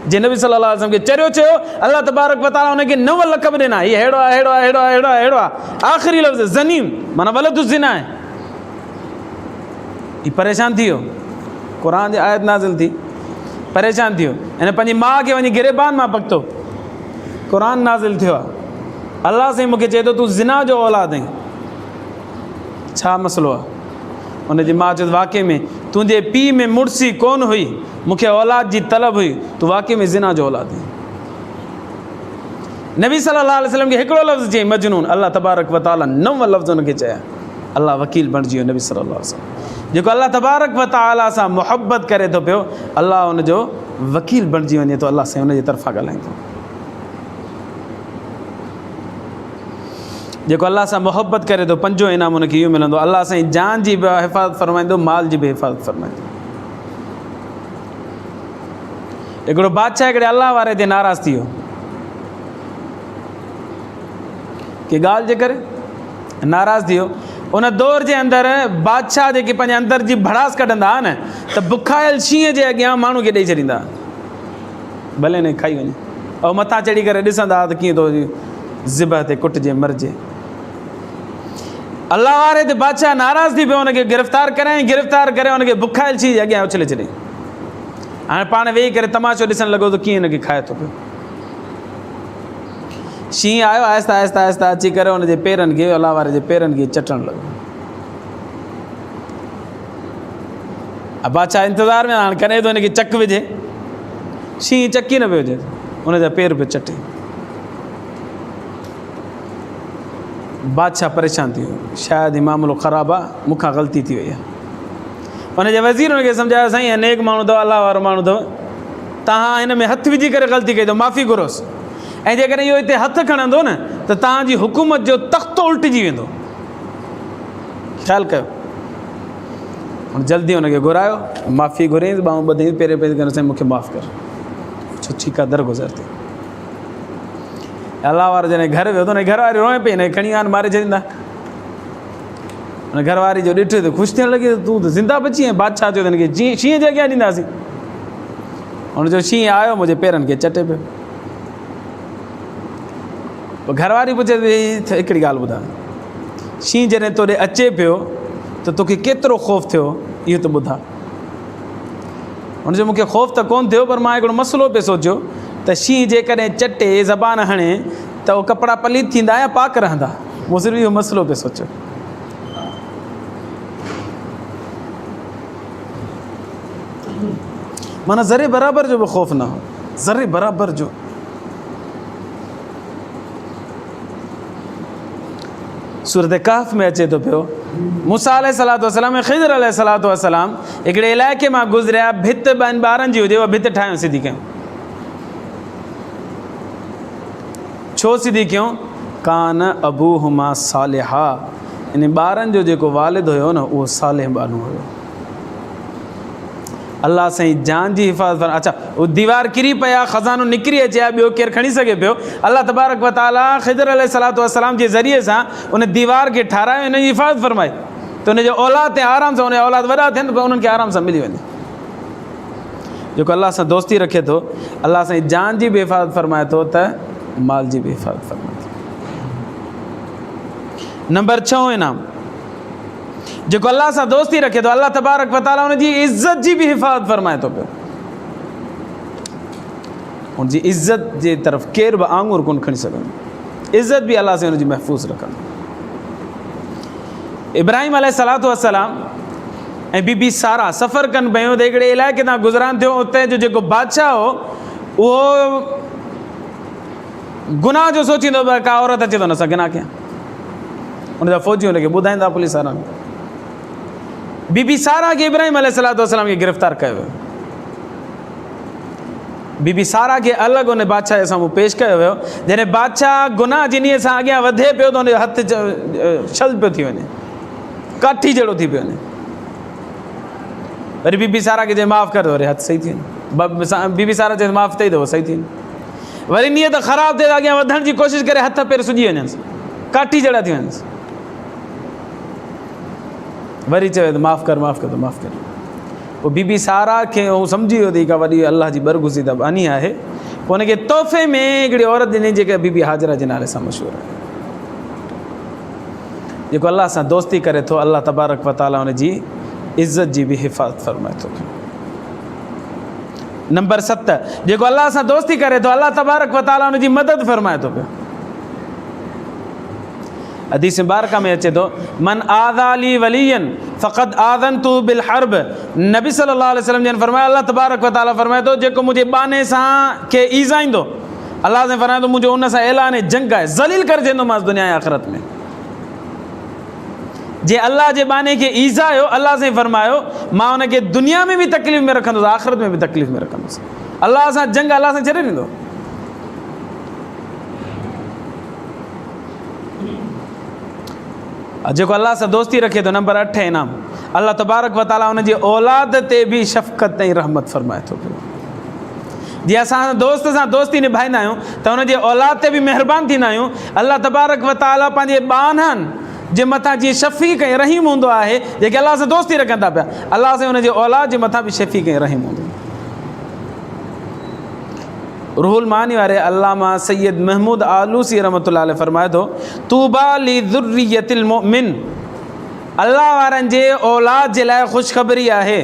[SPEAKER 1] जे नबी सल्लल्लाहु अलैहि वसल्लम खे चरियो चयो, अल्लाह तबारक व तआला हुनखे 9 लक़ब ॾिना, हीअ हेड़ो आहे, हेड़ो आहे, हेड़ो आहे, हेड़ो आहे, हेड़ो आहे, आख़िरी लफ़्ज़ ज़नीम माना वलदु ज़िना आहे। ही परेशान थी वियो, क़ुरान जी आयत नाज़िल थी, परेशान थी वियो, हिन पंहिंजी माउ खे वञी गिरेबान मां पकतो, क़ुरान नाज़िल थियो आहे, अल्लाह साईं मूंखे चए थो तूं ज़िना जो औलाद आहीं, छा मसइलो आहे? हुनजी माउ चयो वाक़ई में तुंहिंजे पीउ में मुड़सी कोन हुई, मूंखे औलाद जी तलब हुई, तूं वाक़ई में ज़िना जो औलाद आहीं। नबी सल्लल्लाहु अलैहि वसल्लम खे हिकिड़ो लफ़्ज़ चई मजनून, अल्लाह तबारक व तआला 9 लफ़्ज़ हुनखे चया, अल्लाह वकील बणिजी वियो नबी सल्लल्लाहु अलैहि वसल्लम। जेको अल्लाह तबारक व तआला सां मुहबत करे थो पियो, अल्लाह हुनजो वकील बणिजी वञे थो, अल्लाह सां हुनजे तरफ़ां ॻाल्हाईंदो। जेको अल्लाह सां मुहबत करे थो, 5 इनाम हुनखे इहो मिलंदो, अल्लाह साईं जान जी बि हिफ़ाज़त फरमाईंदो, माल जी बि हिफ़ाज़त फरमाईंदो। हिकिड़ो बादशाह हिकिड़े अल्लाह वारे ते नाराज़ थी वियो, की ॻाल्हि जे करे नाराज़ थी वियो। उन दौर जे अंदरि बादशाह जेके पंहिंजे अंदरि जी भड़ास कढंदा हुआ न, त बुखायल शींहं जे अॻियां माण्हू खे ॾेई छॾींदा, भले न खाई वञे, ऐं मथां चढ़ी करे ॾिसंदा त कीअं थो ज़िबह ते कुटिजे मरिजे। अल्लाह वारे ते बादशाह नाराज़ थी पियो, हुनखे गिरफ़्तार कराईं, गिरफ़्तार करे हुनखे बुखायल शींहं जे अॻियां उछले छॾियईं। हाणे पाण वेही करे तमाशो ॾिसणु लॻो त कीअं हिनखे खाए थो पियो। शींहं आयो, आहिस्ता आहिस्ता आहिस्ता अची करे हुनजे पेरनि खे, अल्लाह वारे जे पेरनि खे चटणु लॻो। बादशाह इंतज़ार में हाणे कॾहिं थो हिनखे चक विझे, शींहं चकी न पियो हुजे, हुनजा पेर पियो चटे। बादशाह परेशान थी वियो, शायदि ही मामिलो ख़राबु आहे, मूंखां ग़लती थी वई आहे। हुनजे वज़ीर हुनखे सम्झायो, साईं नेक माण्हू अथव, अल्लाह वारो माण्हू अथव, तव्हां हिन में हथु विझी करे ग़लती कई अथव, माफ़ी घुरोसि, ऐं जेकॾहिं इहो हिते हथु खणंदो न त तव्हांजी हुकूमत जो तख़्तो उल्टिजी वेंदो, ख़्यालु कयो। हाणे जल्दी हुनखे घुरायो, माफ़ी घुरियईंसि, ॿाहूं ॿधईं, पहिरें करे साईं मूंखे माफ़ु कर, छो ठीकु आहे दरगुज़र थी। अल्लाह वारो जॾहिं घर वियो त हुन घर वारी रोए पई, हिन खणी आन मारे छॾींदा। हुन घर वारी जो ॾिठो त ख़ुशि थियणु लॻी, तूं त ज़िंदा बची ऐं बादशाह चयो त हिनखे शींहं जे अॻियां ॾींदासीं। हुनजो शींहं आयो, मुंहिंजे पेरनि खे चटे पियो। पोइ घरवारी पुछे त हिकिड़ी ॻाल्हि ॿुधाए, शींहं जॾहिं तोॾे अचे पियो त तोखे केतिरो ख़ौफ़ थियो, इहो त ॿुधा। हुनजो मूंखे ख़ौफ़ त कोन्ह थियो, पर मां हिकिड़ो मसइलो पियो सोचियो त शींहं जेकॾहिं चटे, ज़बान हणे, त उहो कपिड़ा पलीत थींदा या पाक रहंदा। मूं सिर्फ़ु इहो मसइलो पियो सोचियो। माना ज़रे बराबरि जो बि ख़ौफ़ न हो, ज़रे बराबरि जो। सूरत कहफ़ में अचे थो पियो, मूसा अलैहिस्सलातु वस्सलाम ऐं ख़िज़र अलैहिस्सलातु वस्सलाम हिकिड़े इलाइक़े मां गुज़रिया, भित ॿिनि ॿारनि जी हुजे, उहा भित ठाहियूं, सिधी कयूं। छो सिधी कयूं? कान अबूहुमा सालिहा, इन ॿारनि जो जेको वालिद हुयो न, उहो सालिह बानो हुयो। अल्लाह साईं जान जी हिफ़ाज़त। अच्छा, उहो दीवार किरी पिया, ख़ज़ानो निकिरी अचे हा, ॿियो केरु खणी सघे पियो? अल्लाह तबारक व तआला ख़िज़र अलैहिस्सलातु वस्सलाम जे ज़रिए सां उन दीवार खे ठारायो, हिन जी हिफ़ाज़त फरमाई। त उनजो औलाद ते आराम सां, उन औलाद वॾा थियनि त उन्हनि खे आराम सां मिली वञे। जेको अलाह सां दोस्ती रखे थो, अलाह सां जान जी बि हिफ़ाज़त फरमाए थो त माल जी बि हिफ़ाज़त फरमाए थो। नंबर 6 इनाम, जेको अलाह सां दोस्ती रखे थो, अलाह तबारक व तआला उनजी इज़त जी बि हिफ़ाज़त फरमाए थो पियो। उनजी इज़त जे तरफ़ केरु बि आंगुर कोन खणी सघंदो, इज़त बि अलाह सां उनजी महफ़ूज़ रखंदो। इब्राहिम अलैहिस्सलातु वस्सलाम ऐं बीबी सारा सफ़र कनि पियूं त हिकिड़े इलाइक़े तां गुज़रान थियो। उते जो जेको बादशाह हो उहो गुनाह जो सोचींदो पियो, का औरत अचे थो न सां गुनाह कयां। उनजा फ़ौजियूं हुनखे ॿुधाईंदा पुलिस वारनि। बीबी सारा खे इब्राहिम अलैहिस्सलातु वस्सलाम खे गिरफ़्तार कयो वियो। बीबी सारा खे अलॻि उन बादशाह जे साम्हूं पेश कयो वियो। जॾहिं बादशाह गुनाह जिनीअ सां अॻियां वधे पियो त उनजो हथु छल पियो थी वञे, काठी जहिड़ो थी पियो वञे। वरी बीबी सारा खे चई माफ़ु कर, वरी हथु सही थी वञे। बीबी सारा चई माफ़ु अथई त उहो सही थी वञे। वरी नीयत ख़राबु थिए त अॻियां वधण जी कोशिशि करे हथ पेर सुॼी वञनि, काठी जहिड़ा थी वञनि। वरी चयो त माफ़ु कर, माफ़ु कर, त माफ़ु कर। पोइ बीबी सारा खे उहो सम्झी वियो त का वॾी अलाह जी बरगुज़ीदा बानी आहे। पोइ हुनखे तोहफ़े में हिकिड़ी औरत ॾिनी जेका बीबी हाजरा जे नाले सां मशहूरु आहे। जेको अलाह सां दोस्ती करे थो, अलाह तबारक व तआला हुनजी इज़त जी बि हिफ़ाज़त फरमाए थो। नंबर 7, जेको अलाह सां दोस्ती करे थो, अलाह तबारक व तआला हुनजी मदद फरमाए थो पियो। हदीस मुबारका में अचे थो, मन आज़ाली वलियन फ़क़द आज़नतु बिल हर्ब। नबी सल्लल्लाहु अलैहि वसल्लम जन फरमाया, अल्लाह तबारक व तआला फरमाए थो, जेको मुंहिंजे बाने सां खे ईज़ाईंदो, अलाह सां फरमाए थो मुंहिंजो उन सां ऐलान जंग आहे, ज़लील करे छॾींदोमांसि दुनिया ऐं आख़िरत में। जे अल्लाह जे बाने खे ईज़ायो, अल्लाह सां फरमायो मां हुनखे दुनिया में बि तकलीफ़ में रखंदुसि, आख़िरत में बि तकलीफ़ में रखंदुसि। अल्लाह सां जंग अल्लाह सां छॾे ॾींदो। जेको अल्लाह सां दोस्ती रखे थो, नंबर 8 इनाम, अल्लाह तबारक व तआला हुनजी औलाद ते बि शफ़क़त ऐं रहमत फरमाए थो पियो। जीअं असां दोस्त सां दोस्ती निभाईंदा आहियूं त हुनजे औलाद ते बि महिरबानी थींदा आहियूं। अल्लाह तबारक व तआला पंहिंजे ॿारनि जे मथां जीअं शफ़ीक़ ऐं रहीम हूंदो आहे, जेके अल्लाह सां दोस्ती रखनि था पिया, अल्लाह सां हुनजे औलाद जे मथां बि शफ़ीक़ ऐं रहीम हूंदो। रूहुल मानी वारे अल्लामा सैयद महमूद आलूसी रहमतुल्लाह अलैह फरमाए थो, तूबा ली ज़ुर्रियतिल मुमिन, अल्लाह वारनि जे औलाद जे लाइ ख़ुशख़बरी आहे।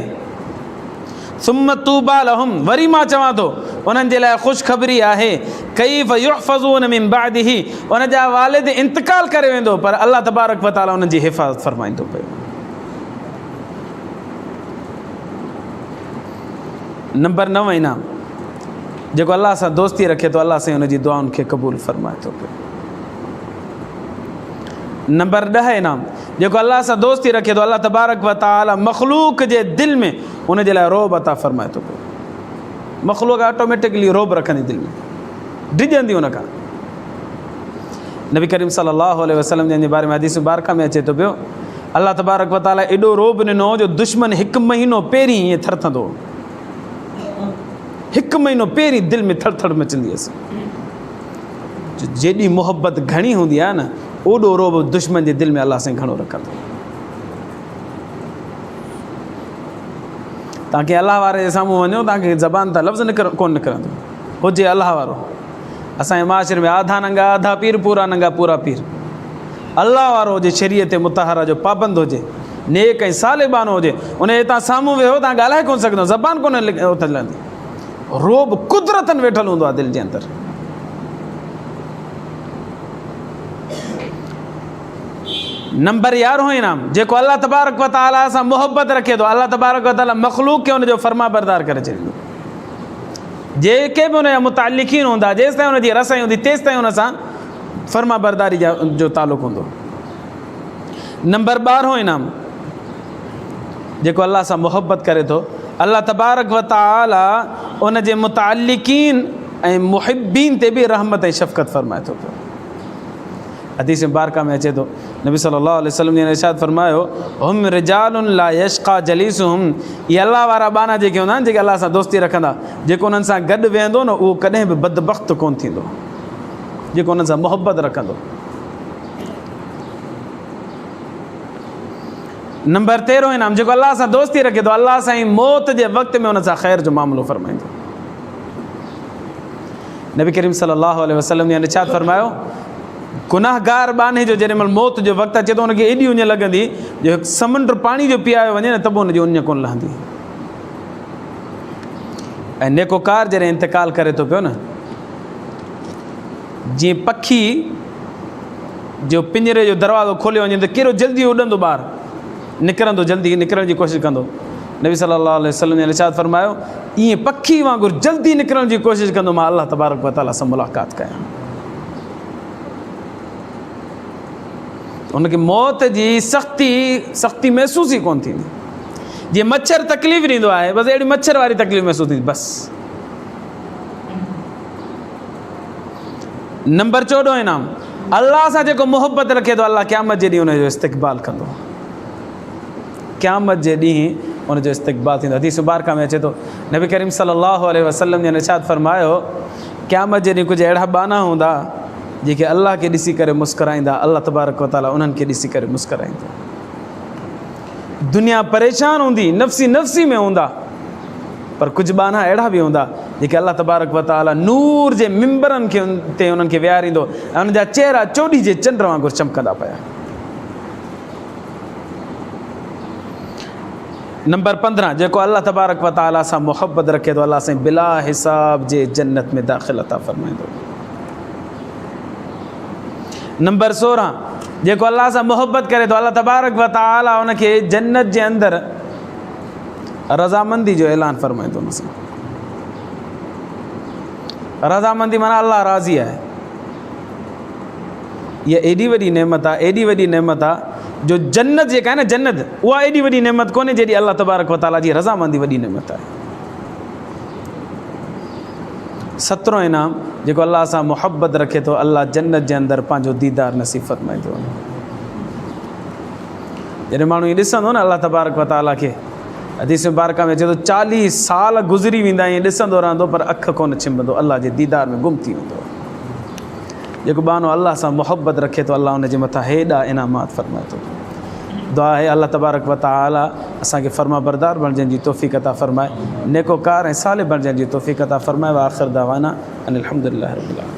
[SPEAKER 1] सुम्म तूबा लहुम, वरी मां चवां थो उन्हनि जे लाइ ख़ुशख़बरी आहे। कैफ़ युहफ़ज़ून मिन बादिही, उन जा वालिद इंतकाल करे वेंदो पर अल्लाह तबारक व तआला उन्हनि जी हिफ़ाज़त फरमाईंदो पियो। नंबर 9 इनाम, जेको अल्लाह सां दोस्ती रखे थो, अल्लाह सां हुनजी दुआउनि खे क़बूल फरमाए थो पियो। नंबर 10 इनाम, जेको अल्लाह सां दोस्ती रखे थो, अल्लाह तबारक व तआला मख़लूक जे दिलि में हुनजे लाइ रोब अता फरमाए थो पियो। मख़लूक ऑटोमेटिकली रोब रखंदी दिलि में, डिॼंदी हुन खां। नबी करीम सल्लल्लाहु अलैहि वसल्लम जे बारे में हदीस मुबारका में अचे थो पियो, अल्लाह तबारक व तआला एॾो रोब ॾिनो जो दुश्मन 1 महीनो पहिरीं ईअं थरथंदो, 1 महीनो पहिरीं दिलि में थर थर मचंदी हुअसि। जेॾी मोहबत घणी हूंदी आहे न, ओॾो रोब दुश्मन जे दिलि में अल्लाह सां घणो रखंदो। तव्हांखे अलाह वारे जे साम्हूं वञो, तव्हांखे ज़बान तां लफ़्ज़ कोन निकिरंदो, हुजे अलाह वारो। असांजे माशरे में आधा नंगा आधा पीर, पूरा नंगा पूरा पीर। अलाह वारो हुजे, शरीयत मुतहरा जो पाबंद हुजे, नेक ऐं सालिबानो हुजे, उन हितां साम्हूं वेहो तव्हां ॻाल्हाए कोन सघंदो, ज़बान कोन हलंदी। रोब कुदरतन वेठल हूंदो आहे दिलि जे अंदरि। नंबर 11 इनाम, जेको अल्लाह तबारक व तआला सां मोहब्बत रखे थो, अल्लाह तबारक व तआला मख़लूक खे हुनजो फर्मा बरदार करे छॾींदो। जेके बि हुनजा मुतालिकीन हूंदा, जेसि ताईं हुनजी रसाई हूंदी, तेसि ताईं हुन सां फर्मा बरदारी जो तालुक़ हूंदो। नंबर 12 इनाम, जेको अल्लाह सां मोहब्बत करे थो, अल्लाह तबारक व तआला उन जे मुतालिकीन ऐं मुहिब्बीन ते बि रहमत ऐं शफ़क़त फरमाए थो पियो। हदीस मुबारका में अचे थो, नबी सल्लल्लाहु अलैहि वसल्लम ने इरशाद फरमायो, हुम रिजालुन ला यशक़ा जलीसुहुम, ये अल्लाह वारा बाना जेके हूंदा आहिनि, जेके अल्लाह सां दोस्ती रखंदा, जेको उन्हनि सां गॾु वेहंदो न, उहो कॾहिं बि बदबख़्त कोन थींदो, जेको उन्हनि सां मोहब्बत रखंदो। नंबर 13 इनाम जो अल्लाह सां दोस्ती रखे तो अल्लाह साईं मौत के वक्त में उन सां ख़ैर जो मामलो फरमाईंदो। नबी करीम सल्लल्लाहु अलैहि वसल्लम ने इरशाद फरमायो गुनाहगार बाने जो जेॾी महिल मौत जो वक़्तु अचे तो उनखे एॾी उञ लॻंदी जो समुंड पाणी जो पीआयो वञे न त बि उनजी उञ कोन लहंदी। ऐं नेकोकार जॾहिं इंतकाल करे तो पियो न, जीअं पखी जो पिंजरे जो दरवाज़ो खोलियो वञे त कहिड़ो जल्दी उॾंदो ॿाहिरि निकिरंदो, जल्दी निकिरण जी कोशिशि कंदो। नबी सल्लल्लाहु अलैहि वसल्लम ने इरशाद फरमायो ईअं पखी वांगुरु जल्दी निकिरण जी कोशिशि कंदो मां अल्लाह तबारक व तआला सां मुलाक़ात कयां। उनखे मौत जी सख़्ती महसूस ई कोन थींदी। जीअं मच्छर तकलीफ़ ॾींदो आहे बसि अहिड़ी मच्छर वारी तकलीफ़ महसूस थींदी बसि। नंबर 14 इनाम अल्लाह सां जेको मोहब्बत रखे थो अल्लाह क़यामत जे ॾींहुं उनजो इस्तक़बाल कंदो। क़यामत जे ॾींहुं उनजो इस्तक़बाल थींदो। हदीस मुबारका में अचे थो नबी करीम सल्लल्लाहु अलैहि वसल्लम ने इरशाद फरमायो क़यामत जे ॾींहुं कुझु अहिड़ा बाना हूंदा जेके अल्लाह खे ॾिसी करे मुस्कुराईंदा, अल्लाह तबारक व तआला उन्हनि खे ॾिसी करे मुस्कुराईंदा। दुनिया परेशान हूंदी, नफ़्सी में हूंदा, पर कुझु बाना अहिड़ा बि हूंदा जेके अल्लाह तबारक व तआला नूर जे मिंबरनि खे ते उन्हनि खे विहारींदो ऐं उन्हनि जा चेहरा चोॾी जे चंड वांगुरु चमकंदा पिया। नंबर 15 जेको अल्लाह तबारक व तआला सां मोहब्बत रखे थो अल्लाह साईं बिला हिसाब जे जन्नत में दाख़िल अता फरमाईंदो। नंबर 16 जेको अल्लाह सां मोहब्बत करे थो अल्लाह तबारक व तआला उनखे जन्नत जे अंदरि रज़ामंदी जो ऐलान फरमाईंदो। उन सां रज़ामंदी माना अल्लाह राज़ी आहे। इहा एॾी वॾी नेमत आहे, एॾी वॾी नेमत आहे जो जन्नत जेका आहे न जन्नत उहा एॾी वॾी नेमत कोन्हे जेॾी अल्लाह तबारक व तआला जी रज़ामंदी वॾी नेमत आहे। 17 इनाम जेको अल्लाह सां मोहब्बत रखे थो अल्लाह जन्नत जे अंदरि पंहिंजो दीदार नसीब फरमाईंदो। जॾहिं माण्हू इहो ॾिसंदो न अल्लाह तबारक व तआला खे, हदीस मुबारका में अचे थो 40 साल गुज़री वेंदा ईअं ॾिसंदो रहंदो पर अखि कोन छिंबंदो, अल्लाह जे दीदार में गुम थी वेंदो। जेको बानो अल्लाह सां मोहब्बत रखे थो अल्लाह उनजे मथां हेॾा इनामात फरमाए थो। दुआ आहे अल्लाह तबारक व तआला असांखे फर्मा बरदार बणजण जी तौफ़ीक़ अता फरमाए, नेकोकार ऐं सालिह बणजण जी तौफ़ीक़ अता फरमाए। व आख़िर दावाना अनिल हम्दुलिल्लाहि रब्बिल आलमीन।